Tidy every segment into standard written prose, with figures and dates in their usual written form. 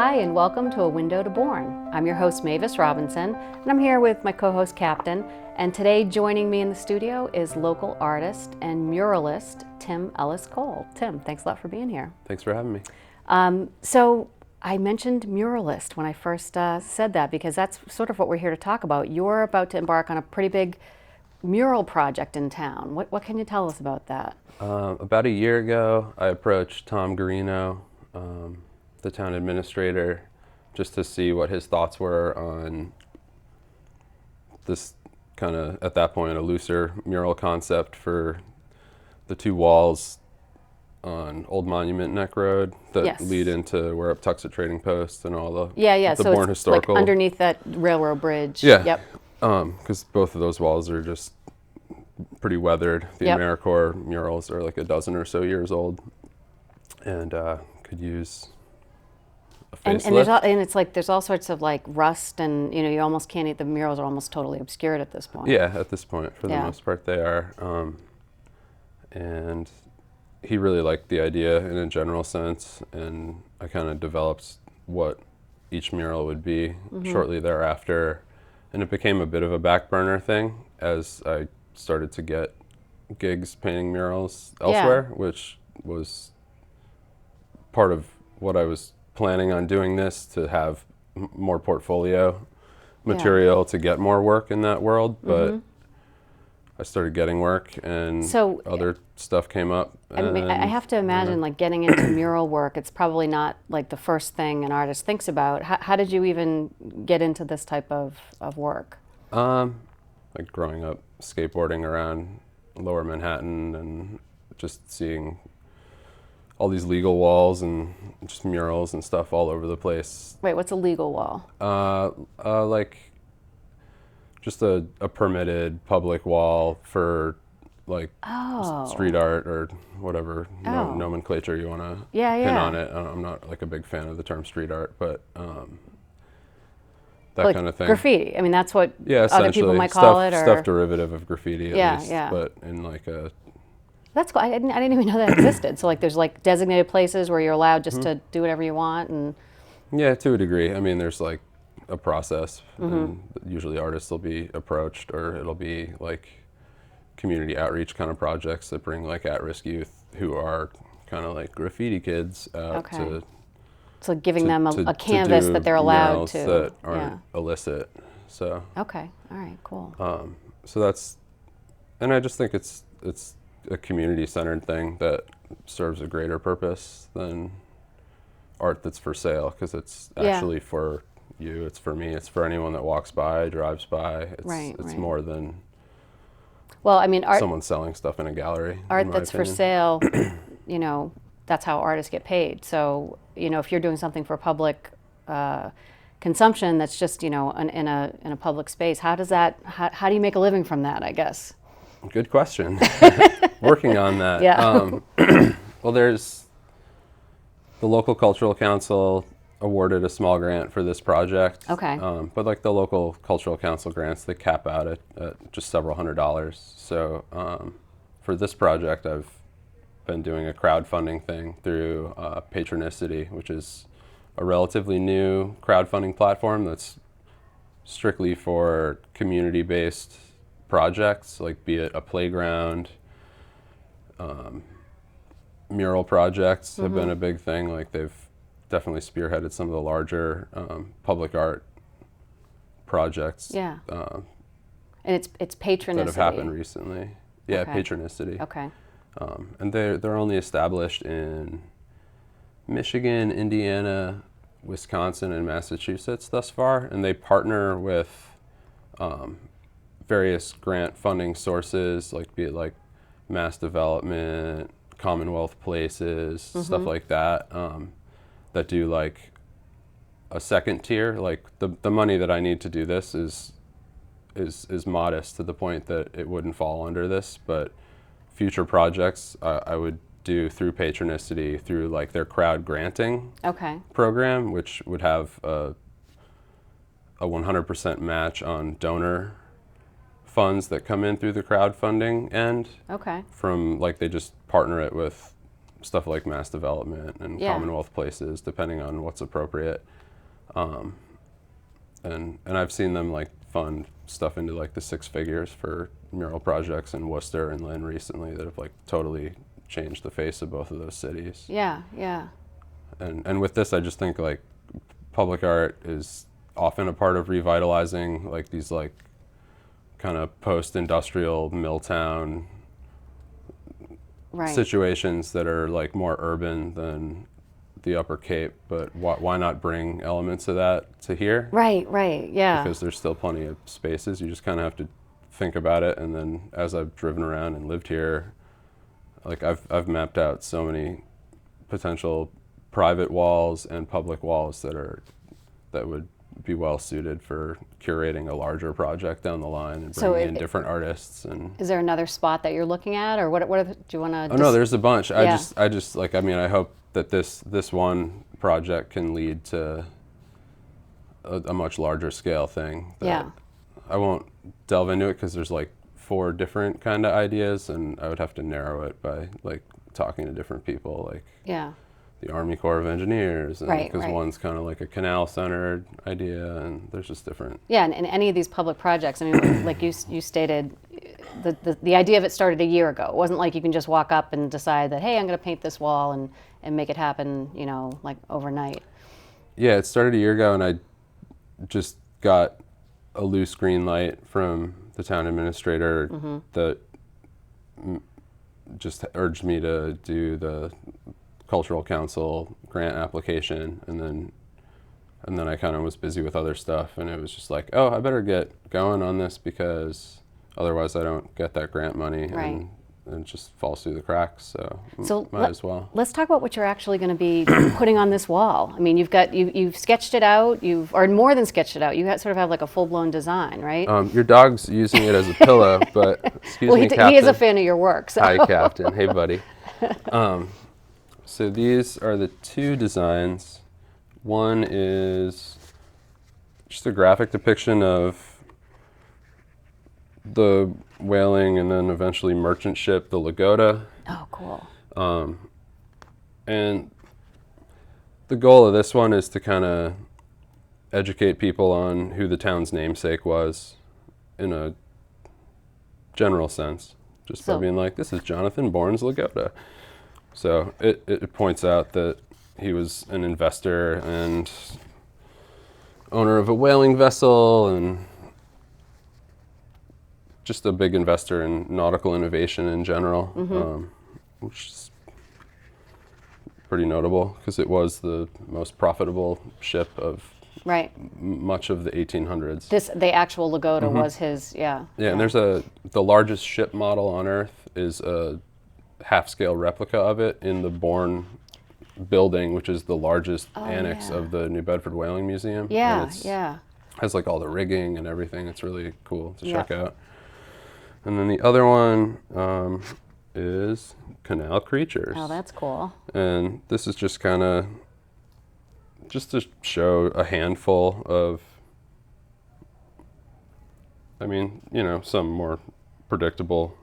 Hi, and welcome to A Window to Bourne. I'm your host, Mavis Robinson, and I'm here with my co-host, Captain. And today, joining me in the studio is local artist and muralist, Tim Ellis Cole. Tim, thanks a lot for being here. Thanks for having me. So I mentioned muralist when I first said that, because that's sort of what we're here to talk about. You're about to embark on a pretty big mural project in town. What can you tell us about that? About a year ago, I approached Tom Garino, the town administrator, just to see what his thoughts were on this kind of, at that point, a looser mural concept for the two walls on Old Monument Neck Road that lead into where Uptuxet Trading Post and all the the so Bourne it's historical. like underneath that railroad bridge. Yeah. Yep. Because both of those walls are just pretty weathered. The AmeriCorps murals are like a dozen or so years old, and could use a facelift. And it's like there's all sorts of like rust, and you almost can't eat. The murals are almost totally obscured at this point. Yeah, at this point, for the most part, they are. And he really liked the idea in a general sense, and I kind of developed what each mural would be shortly thereafter, and it became a bit of a back burner thing as I started to get gigs painting murals elsewhere, which was part of what I was planning on doing this, to have more portfolio material to get more work in that world, but I started getting work, and other stuff came up. I mean, I have to imagine, like, getting into mural work, it's probably not like the first thing an artist thinks about. How did you even get into this type of work? Like growing up skateboarding around Lower Manhattan and just seeing all these legal walls and just murals and stuff all over the place. Wait, what's a legal wall? Like just a permitted public wall for like street art or whatever nomenclature you want to pin on it. I'm not like a big fan of the term street art, but that like kind of thing. Graffiti. I mean, that's what other people might stuff, call it. Or stuff derivative of graffiti, at least, but in like a... That's cool. I didn't even know that existed. So like there's like designated places where you're allowed just to do whatever you want. And yeah, to a degree. I mean, there's like a process, and usually artists will be approached, or it'll be like community outreach kind of projects that bring like at-risk youth who are kind of like graffiti kids out to... So giving them a canvas that they're allowed to. That aren't illicit. So. Okay. All right. Cool. So that's, and I just think it's a community-centered thing that serves a greater purpose than art that's for sale, because it's actually for you. It's for me. It's for anyone that walks by, drives by. It's more than. Well, I mean, someone selling stuff in a gallery. Art that's for sale, that's how artists get paid. So, if you're doing something for public consumption, that's just, in a public space, how do you make a living from that, I guess? Good question. Working on that. Yeah. Well, there's the local cultural council awarded a small grant for this project. Okay. But like the local cultural council grants, they cap out at just several $100s. So for this project, I've been doing a crowdfunding thing through Patronicity, which is a relatively new crowdfunding platform that's strictly for community-based projects, like be it a playground. Mural projects have been a big thing. Like they've definitely spearheaded some of the larger public art projects. Yeah. And it's Patronicity. That have happened recently. Yeah, okay. Patronicity. Okay. And they're only established in Michigan, Indiana, Wisconsin, and Massachusetts thus far, and they partner with various grant funding sources, like be it like mass development, Commonwealth places, stuff like that, that do like a second tier. Like the money that I need to do this is modest to the point that it wouldn't fall under this, but future projects I would do through Patronicity, through like their crowd granting program, which would have a 100% match on donor funds that come in through the crowdfunding end. Okay. From like they just partner it with stuff like mass development and Commonwealth places, depending on what's appropriate. And I've seen them like fund stuff into like the 6 figures for mural projects in Worcester and Lynn recently that have like totally changed the face of both of those cities. Yeah, yeah. And with this, I just think like public art is often a part of revitalizing like these like kind of post-industrial mill town situations that are like more urban than the Upper Cape, but why not bring elements of that to here? Right, yeah. Because there's still plenty of spaces. You just kind of have to think about it. And then as I've driven around and lived here, like I've mapped out so many potential private walls and public walls that would be well suited for curating a larger project down the line and bringing in different artists. And is there another spot that you're looking at, or what do you want to? Oh no, there's a bunch. I just like, I mean, I hope that this one project can lead to a much larger scale thing. I won't delve into it because there's like 4 different kind of ideas, and I would have to narrow it by like talking to different people, like the Army Corps of Engineers, and because one's kind of like a canal-centered idea, and there's just different. Yeah, and any of these public projects, I mean, like you stated, the idea of it started a year ago. It wasn't like you can just walk up and decide that, hey, I'm going to paint this wall and make it happen, you know, like overnight. Yeah, it started a year ago, and I just got a loose green light from the town administrator that just urged me to do the Cultural Council grant application, and then I kind of was busy with other stuff, and it was just like, oh, I better get going on this because otherwise I don't get that grant money, and it just falls through the cracks. So might as well. Let's talk about what you're actually going to be putting on this wall. I mean, you've sketched it out, or more than sketched it out. You sort of have like a full-blown design, right? Your dog's using it as a pillow, but excuse me, Captain. He is a fan of your work. So. Hi, Captain. Hey, buddy. So these are the 2 designs. One is just a graphic depiction of the whaling and then eventually merchant ship, the Lagoda. Oh, cool. And the goal of this one is to kind of educate people on who the town's namesake was in a general sense, just by being like, this is Jonathan Bourne's Lagoda. So it points out that he was an investor and owner of a whaling vessel and just a big investor in nautical innovation in general, which is pretty notable because it was the most profitable ship of much of the 1800s. The actual Lagoda was his, Yeah, and there's the largest ship model on Earth is a half-scale replica of it in the Bourne building, which is the largest annex of the New Bedford Whaling Museum. Has like all the rigging and everything. It's really cool to check out. And then the other one is Canal Creatures. Oh, that's cool. And this is just kind of just to show a handful of, I mean, you know, some more predictable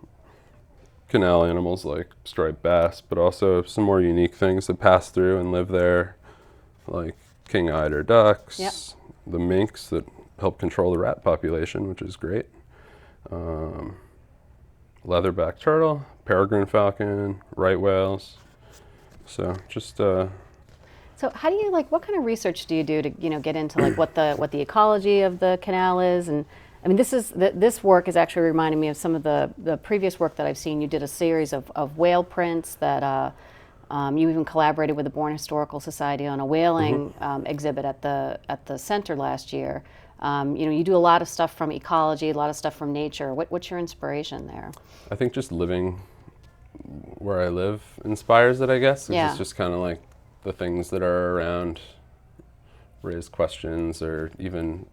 canal animals like striped bass, but also some more unique things that pass through and live there, like king eider ducks, the minks that help control the rat population, which is great, leatherback turtle, peregrine falcon, right whales. So just So how do you what kind of research do you do to get into what the ecology of the canal is? And I mean, this work is actually reminding me of some of the previous work that I've seen. You did a series of whale prints that you even collaborated with the Bourne Historical Society on a whaling exhibit at the center last year. You do a lot of stuff from ecology, a lot of stuff from nature. What's your inspiration there? I think just living where I live inspires it, I guess. It's just kind of like the things that are around raise questions, or even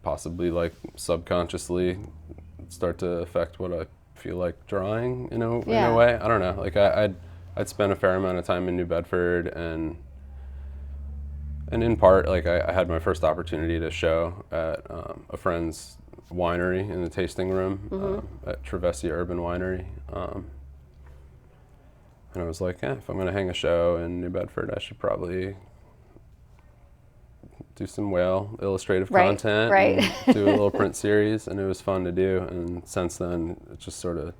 possibly like subconsciously start to affect what I feel like drawing in a way. I don't know. Like I'd spent a fair amount of time in New Bedford, and in part, like I had my first opportunity to show at a friend's winery in the tasting room at Trevesia Urban Winery. And I was like, if I'm going to hang a show in New Bedford, I should probably do some whale illustrative content right. and do a little print series. And it was fun to do. And since then, it just sort of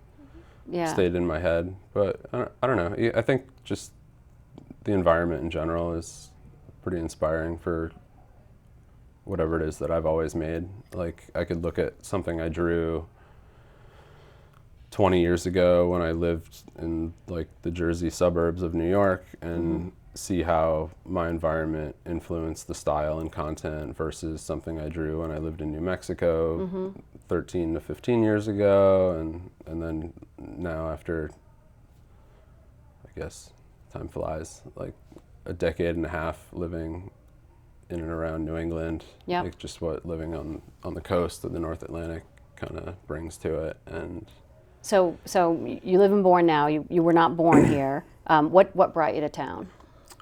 stayed in my head. But I don't know. I think just the environment in general is pretty inspiring for whatever it is that I've always made. Like, I could look at something I drew 20 years ago when I lived in like the Jersey suburbs of New York and see how my environment influenced the style and content versus something I drew when I lived in New Mexico 13 to 15 years ago, and then now, after, I guess time flies, like a decade and a half living in and around New England, like just what living on the coast of the North Atlantic kind of brings to it. And so you live in Bourne now. You were not born here. What brought you to town?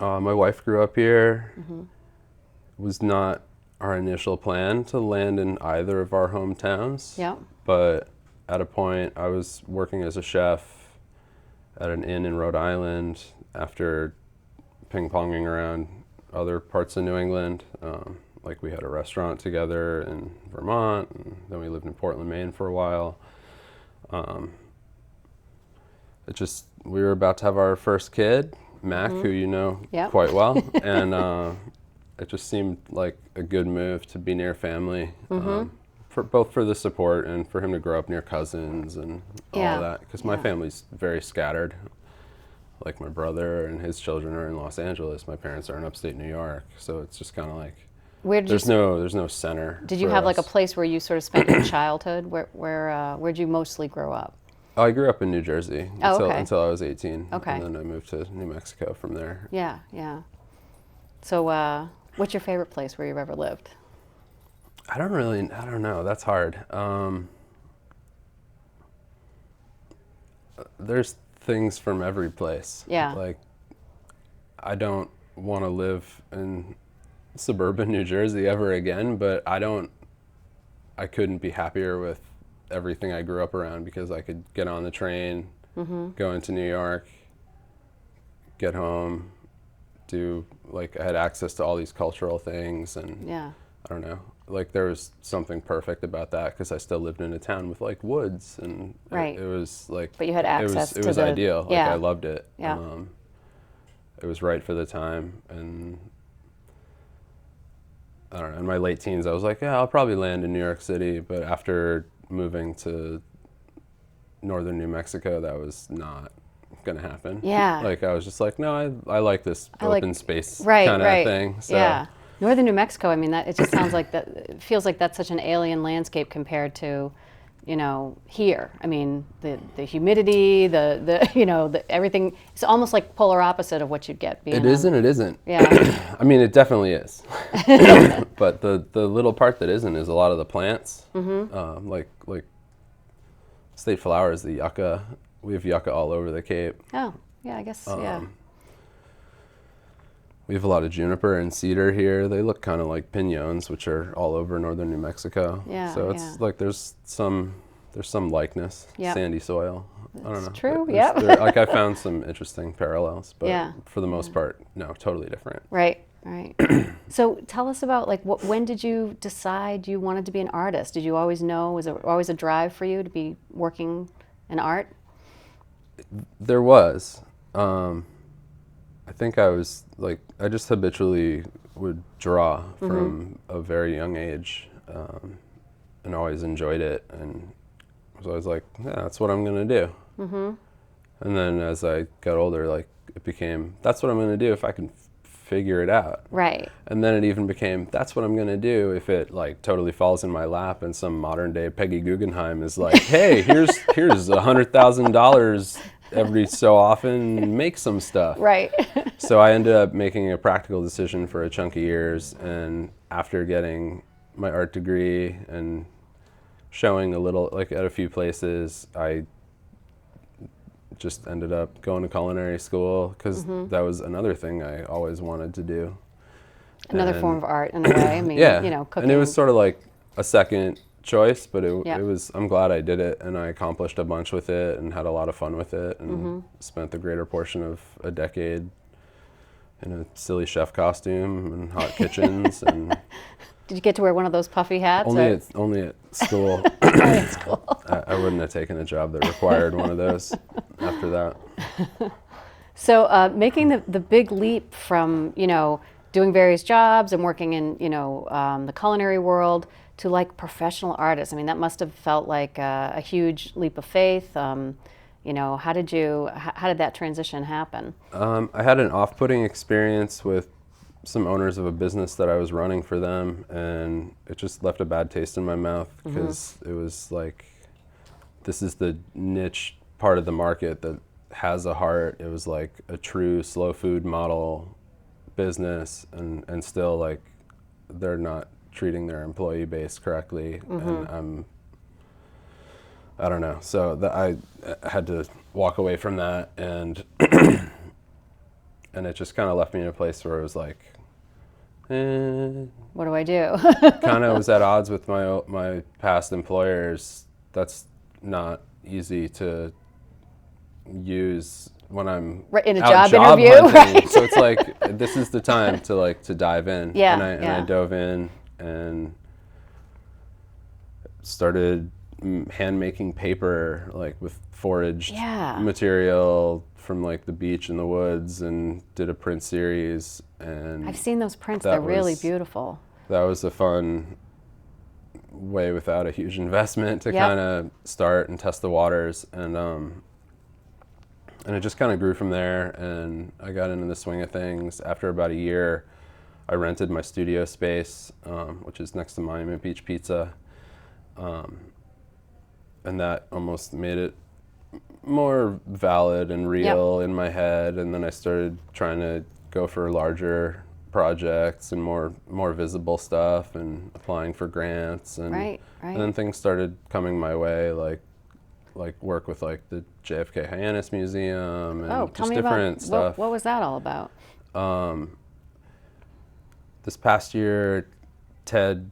My wife grew up here. It was not our initial plan to land in either of our hometowns. Yeah. But at a point, I was working as a chef at an inn in Rhode Island after ping-ponging around other parts of New England. Like, we had a restaurant together in Vermont, and then we lived in Portland, Maine for a while. We were about to have our first kid, Mac, who you know quite well, and it just seemed like a good move to be near family, both for the support and for him to grow up near cousins and all of that, because my family's very scattered. Like, my brother and his children are in Los Angeles. My parents are in upstate New York, so it's just kind of like there's no center. Did you have like a place where you sort of spent your childhood? Where'd you mostly grow up? I grew up in New Jersey until I was 18. Okay. And then I moved to New Mexico from there. Yeah, yeah. So what's your favorite place where you've ever lived? I don't know. That's hard. There's things from every place. Yeah. Like, I don't want to live in suburban New Jersey ever again, but I couldn't be happier with everything I grew up around, because I could get on the train, go into New York, get home, I had access to all these cultural things, and I don't know, like, there was something perfect about that, because I still lived in a town with like woods, and it was like, but you had access it was ideal. Like, I loved it. Yeah. It was right for the time, and I don't know, in my late teens I was like, I'll probably land in New York City, but after moving to northern New Mexico, that was not gonna happen. Yeah. Like, I was just like, no, I like this open space kind of thing. So. Yeah. Northern New Mexico, I mean, it just sounds like that, it feels like that's such an alien landscape compared to, here. I mean, the humidity, the everything, it's almost like polar opposite of what you'd get. It isn't. Yeah. I mean, it definitely is. But the little part that isn't is a lot of the plants. Like state flowers, the yucca. We have yucca all over the Cape. Oh, yeah, I guess, yeah. We have a lot of juniper and cedar here. They look kind of like piñons, which are all over northern New Mexico. Yeah, so it's like there's some likeness. Yep. Sandy soil. I don't know. True. Like, I found some interesting parallels, but for the most part, no, totally different. Right. So tell us about, like, when did you decide you wanted to be an artist? Did you always know? Was it always a drive for you to be working in art? There was. I think I was like, I just habitually would draw from a very young age, and always enjoyed it, and was always like, that's what I'm gonna do. And then as I got older, like, it became, that's what I'm gonna do if I can figure it out. Right. And then it even became, that's what I'm gonna do if it like totally falls in my lap and some modern day Peggy Guggenheim is like, hey, here's $100,000 every so often, make some stuff. Right. So I ended up making a practical decision for a chunk of years, and after getting my art degree and showing a little, like, at a few places, I just ended up going to culinary school, because that was another thing I always wanted to do. Another form of art in a way. I mean, cooking. And it was sort of like a second choice, but Yeah. it was, I'm glad I did it, and I accomplished a bunch with it and had a lot of fun with it, and spent the greater portion of a decade in a silly chef costume and hot kitchens. And Did you get to wear one of those puffy hats? only at school. That's cool. I wouldn't have taken a job that required one of those after that. So making the big leap from, doing various jobs and working in, the culinary world to like professional artists. I mean, that must have felt like a huge leap of faith. How did that transition happen? I had an off-putting experience with some owners of a business that I was running for them, and it just left a bad taste in my mouth because it was like, this is the niche part of the market that has a heart. It was like a true slow food model business, and still like they're not treating their employee base correctly, and I don't know. So I had to walk away from that, and and it just kind of left me in a place where it was like, What do I do? kind of was at odds with my past employers. That's not easy to use when I'm Right, in a out job interview, hunting. right? So it's like, this is the time to dive in. Yeah, And I dove in and started hand making paper, like with foraged material from like the beach and the woods, and did a print series. And I've seen those prints. They're really beautiful. That was a fun way without a huge investment to kind of start and test the waters, and it just kind of grew from there, and I got into the swing of things. After about a year, I rented my studio space, which is next to Monument Beach Pizza, and that almost made it more valid and real in my head. And then I started trying to go for larger projects and more visible stuff, and applying for grants, and and then things started coming my way, like work with like the JFK Hyannis Museum, and just different stuff. What was that all about? This past year, Ted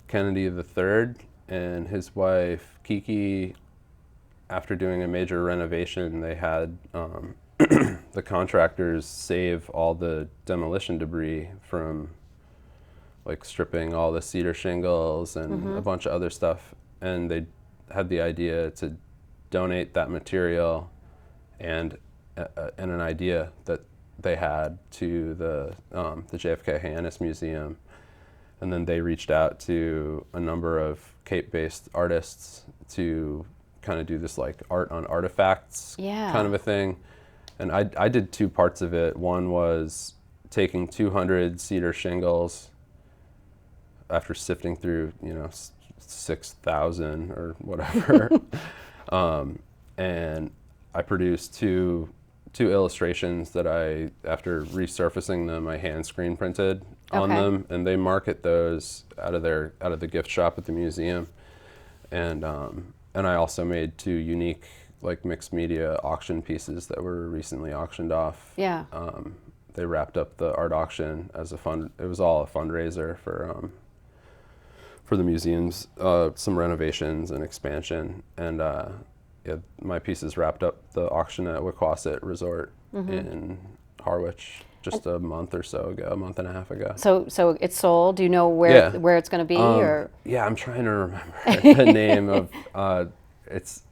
Kennedy III and his wife Kiki, after doing a major renovation, they had the contractors save all the demolition debris from like stripping all the cedar shingles and a bunch of other stuff, and they had the idea to donate that material and an idea that they had to the JFK Hyannis Museum. And then they reached out to a number of Cape-based artists to kind of do this like art on artifacts kind of a thing. And I did two parts of it. One was taking 200 cedar shingles after sifting through, 6,000 or whatever. And I produced two illustrations that after resurfacing them, I hand screen printed on them, and they market those out of the gift shop at the museum. And I also made two unique like mixed media auction pieces that were recently auctioned off. Yeah. They wrapped up the art auction as it was all a fundraiser for the museum's some renovations and expansion, and my pieces wrapped up the auction at Wequassett Resort in Harwich just a month and a half ago. So it's sold. Do you know where it's going to be? Or yeah, I'm trying to remember the name of it's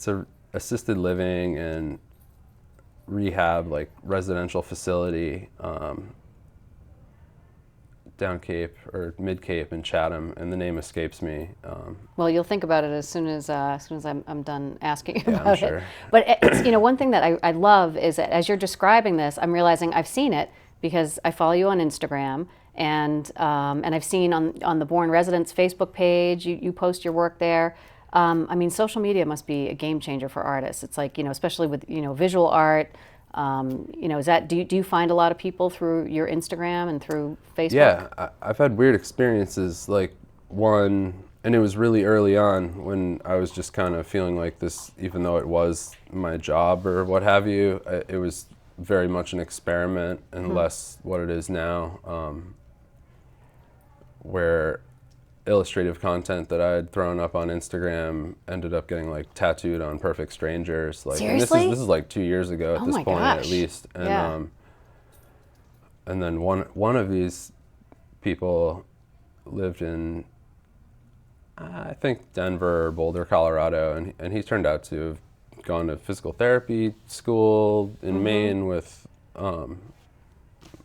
a assisted living and rehab, like residential facility down Cape or Mid Cape in Chatham, and the name escapes me. Well, you'll think about it as soon as I'm done asking about I'm sure. it. But it's, one thing that I love is that as you're describing this, I'm realizing I've seen it because I follow you on Instagram, and I've seen on the Bourne Residents Facebook page you post your work there. I mean, social media must be a game changer for artists. It's like, especially with visual art. Is that do you find a lot of people through your Instagram and through Facebook? Yeah, I've had weird experiences. Like one, and it was really early on when I was just kind of feeling like this, even though it was my job or what have you, it was very much an experiment and less what it is now, where illustrative content that I had thrown up on Instagram ended up getting like tattooed on perfect strangers. Like, and Seriously? this is like 2 years ago at Oh this my point gosh. at least. And Yeah. and then one of these people lived in I think Denver or Boulder, Colorado, and he turned out to have gone to physical therapy school in Maine with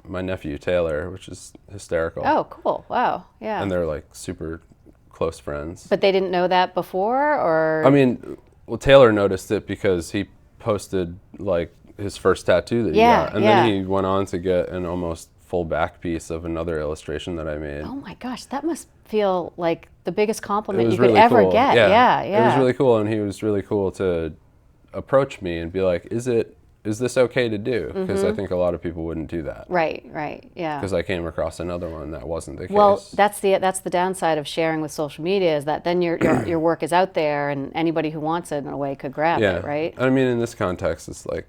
my nephew Taylor, which is hysterical. Oh, cool. Wow. Yeah. And they're like super close friends. But they didn't know that before, or? I mean, well, Taylor noticed it because he posted like his first tattoo that he Yeah, got, and yeah. then he went on to get an almost full back piece of another illustration that I made. Oh my gosh, that must feel like the biggest It compliment was you could really ever cool. get. Yeah, yeah. It was really cool, and he was really cool to approach me and be like, "Is this okay to do?" Because I think a lot of people wouldn't do that. Right, right. Yeah. Because I came across another one that wasn't the Well, case. that's the downside of sharing with social media, is that then your work is out there and anybody who wants it in a way could grab Yeah. it, right? I mean, in this context, it's like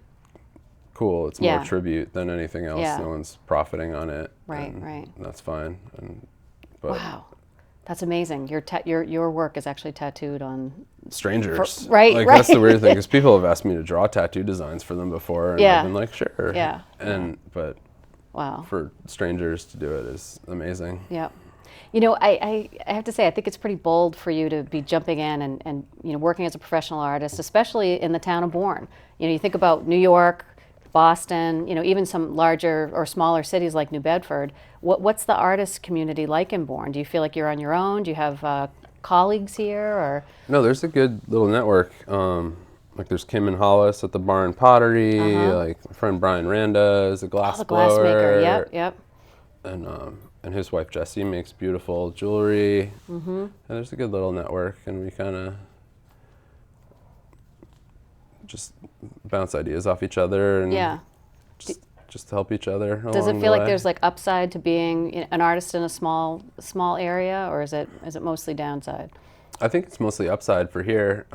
cool. It's Yeah. more tribute than anything else. Yeah. No one's profiting on it. Right, and right. That's fine. But Wow. That's amazing. Your work is actually tattooed on. strangers, right, like right. that's the weird thing, because people have asked me to draw tattoo designs for them before, and Yeah. I've been like, sure. Yeah. But Wow. for strangers to do it is amazing. Yeah. You know, I have to say, I think it's pretty bold for you to be jumping in and working as a professional artist, especially in the town of Bourne. You think about New York, Boston, even some larger or smaller cities like New Bedford. What's the artist community like in Bourne? Do you feel like you're on your own? Do you have colleagues here, or? No, there's a good little network. Like there's Kim and Hollis at the Bar and Pottery. Like my friend Brian Randa is a glass The blower. glassmaker. Yep, yep. And his wife Jessie makes beautiful jewelry. And there's a good little network, and we kind of just bounce ideas off each other and Yeah. just to help each other. Does it along the feel like way. there's like upside to being an artist in a small area, or is it mostly downside? I think it's mostly upside for here.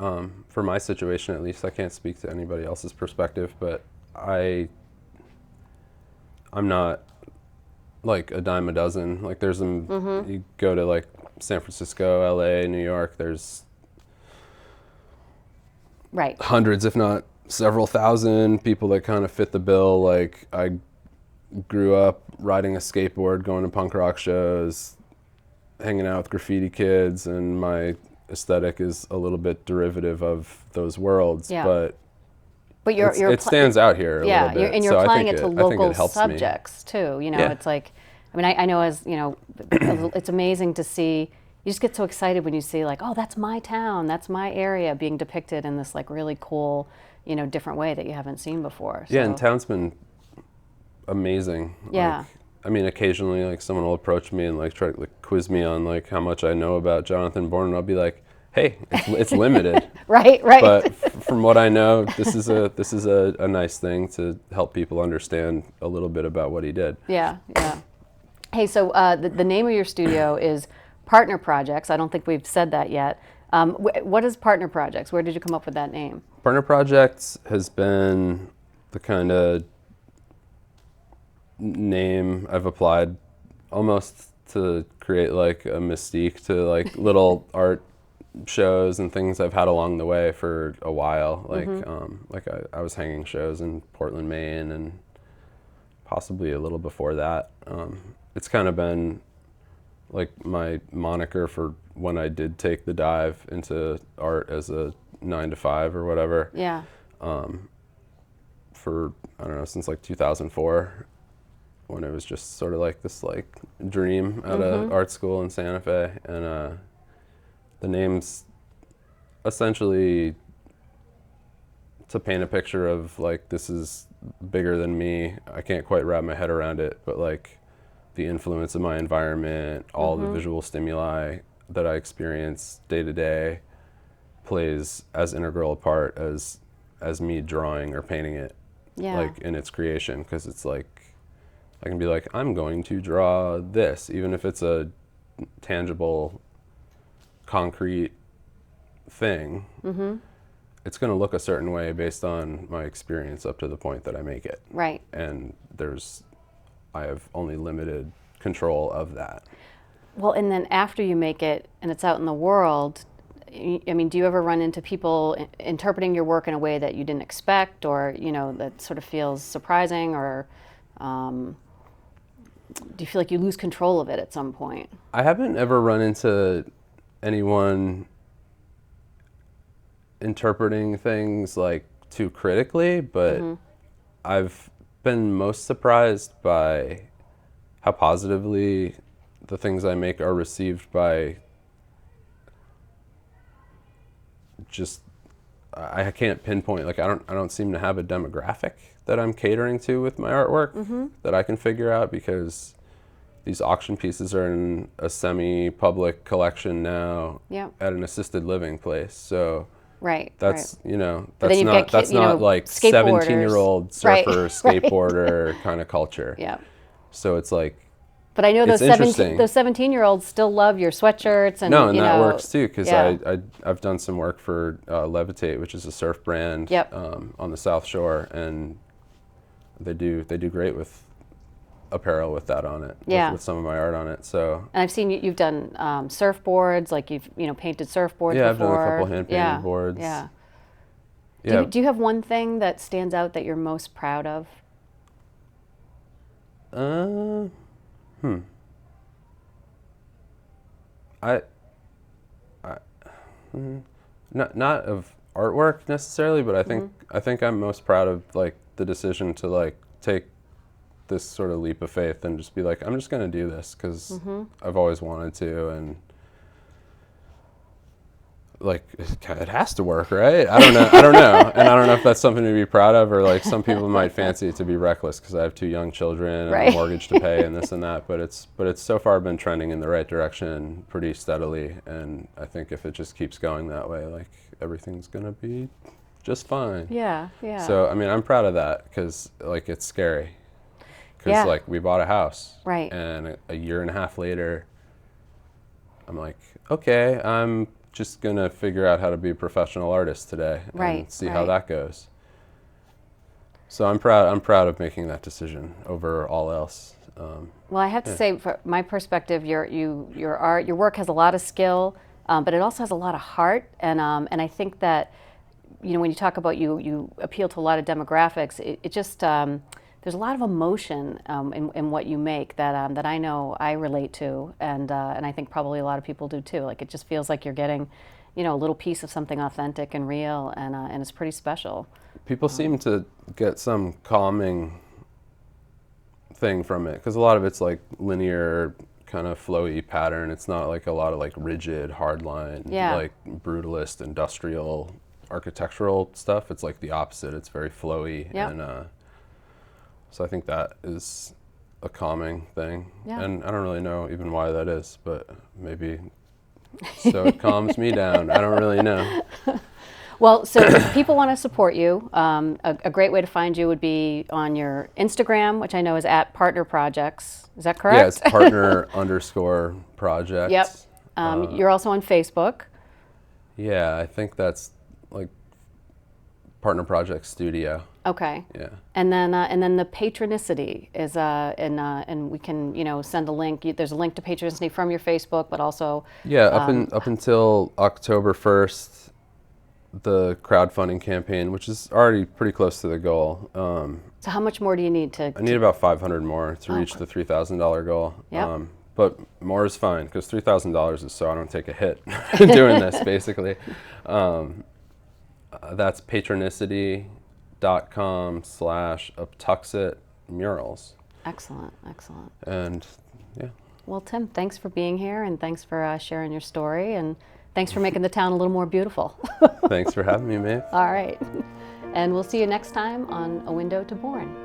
For my situation, at least, I can't speak to anybody else's perspective, but I'm not like a dime a dozen. Like there's you go to like San Francisco, LA, New York, there's Right. hundreds, if not several thousand people that kind of fit the bill. Like I grew up riding a skateboard, going to punk rock shows, hanging out with graffiti kids, and my aesthetic is a little bit derivative of those worlds. Yeah. But But it stands out here a little bit. and you're so applying I it think to I think local it helps subjects too. Yeah. It's like, I mean, I know it's amazing to see. You just get so excited when you see like, oh, that's my town, that's my area being depicted in this like really cool, different way that you haven't seen before. Yeah, So, and town's been amazing. Yeah. Like, I mean, occasionally, like someone will approach me and like try to like, quiz me on like how much I know about Jonathan Bourne, and I'll be like, "Hey, it's limited." right. But from what I know, this is a nice thing to help people understand a little bit about what he did. Yeah, yeah. Hey, so the name of your studio is Partner Projects. I don't think we've said that yet. What is Partner Projects? Where did you come up with that name? Partner Projects has been the kind of name I've applied almost to create like a mystique to like little art shows and things I've had along the way for a while. Like I was hanging shows in Portland, Maine, and possibly a little before that. It's kind of been like my moniker for when I did take the dive into art as a 9 to 5 or whatever. Yeah. For I don't know, since like 2004, when it was just sort of like this like dream at a art school in Santa Fe, and the name's essentially to paint a picture of like this is bigger than me. I can't quite wrap my head around it, but like the influence of my environment, all the visual stimuli that I experience day to day plays as integral a part as me drawing or painting it. Yeah. Like in its creation, because it's like I can be like, I'm going to draw this, even if it's a tangible, concrete thing. It's going to look a certain way based on my experience up to the point that I make it. Right. And I have only limited control of that. Well, and then after you make it and it's out in the world, I mean, do you ever run into people interpreting your work in a way that you didn't expect, or that sort of feels surprising, or do you feel like you lose control of it at some point? I haven't ever run into anyone interpreting things like too critically, but I've been most surprised by how positively the things I make are received by just, I can't pinpoint, like I don't seem to have a demographic that I'm catering to with my artwork that I can figure out, because these auction pieces are in a semi-public collection now at an assisted living place. So that's that's not like 17-year-old surfer, skateboarder kind of culture. Yeah. So it's like, but I know those 17-year-olds still love your sweatshirts, and and that works too, because I've done some work for Levitate, which is a surf brand on the South Shore, and they do great with apparel with that on it, with some of my art on it. So, and I've seen you've done surfboards, like you've painted surfboards before. I've done a couple hand painted boards. Do you have one thing that stands out that you're most proud of? Not of artwork necessarily, but I think I'm most proud of like the decision to like take this sort of leap of faith and just be like, I'm just going to do this because I've always wanted to, and like it has to work, right? I don't know, and I don't know if that's something to be proud of, or like some people might fancy it to be reckless because I have 2 young children and a mortgage to pay and this and that. But it's so far been trending in the right direction pretty steadily, and I think if it just keeps going that way, like everything's gonna be just fine. Yeah. So I mean, I'm proud of that because like it's scary. Because like we bought a house, and a year and a half later, I'm like, okay, I'm just gonna figure out how to be a professional artist today and see how that goes. So I'm proud of making that decision over all else. Well, I have to say, from my perspective, your work has a lot of skill, but it also has a lot of heart, and I think that when you talk about you appeal to a lot of demographics, it just there's a lot of emotion in what you make that I know I relate to, and I think probably a lot of people do too. Like it just feels like you're getting, a little piece of something authentic and real, and it's pretty special. People seem to get some calming thing from it, because a lot of it's like linear, kind of flowy pattern. It's not like a lot of like rigid, hardline, like brutalist, industrial, architectural stuff. It's like the opposite. It's very flowy, and so I think that is a calming thing. And I don't really know even why that is, but maybe so it calms me down. I don't really know. Well, so if people want to support you, a great way to find you would be on your Instagram, which I know is @partnerprojects. Is that correct? Yeah, it's partner_projects. Yep. You're also on Facebook. Yeah, I think that's like Partner Project Studio. Okay. Yeah. And then the Patronicity is and we can send a link. There's a link to Patronicity from your Facebook, but also up until October 1st, the crowdfunding campaign, which is already pretty close to the goal. So how much more do you need to? I need about 500 more to reach the $3,000 goal. Yep. But more is fine, because $3,000 is so I don't take a hit doing this, basically. That's patronicity.com/Uptuxet-murals. Excellent. And yeah. Well, Tim, thanks for being here, and thanks for sharing your story, and thanks for making the town a little more beautiful. Thanks for having me, Maeve. All right. And we'll see you next time on A Window to Bourne.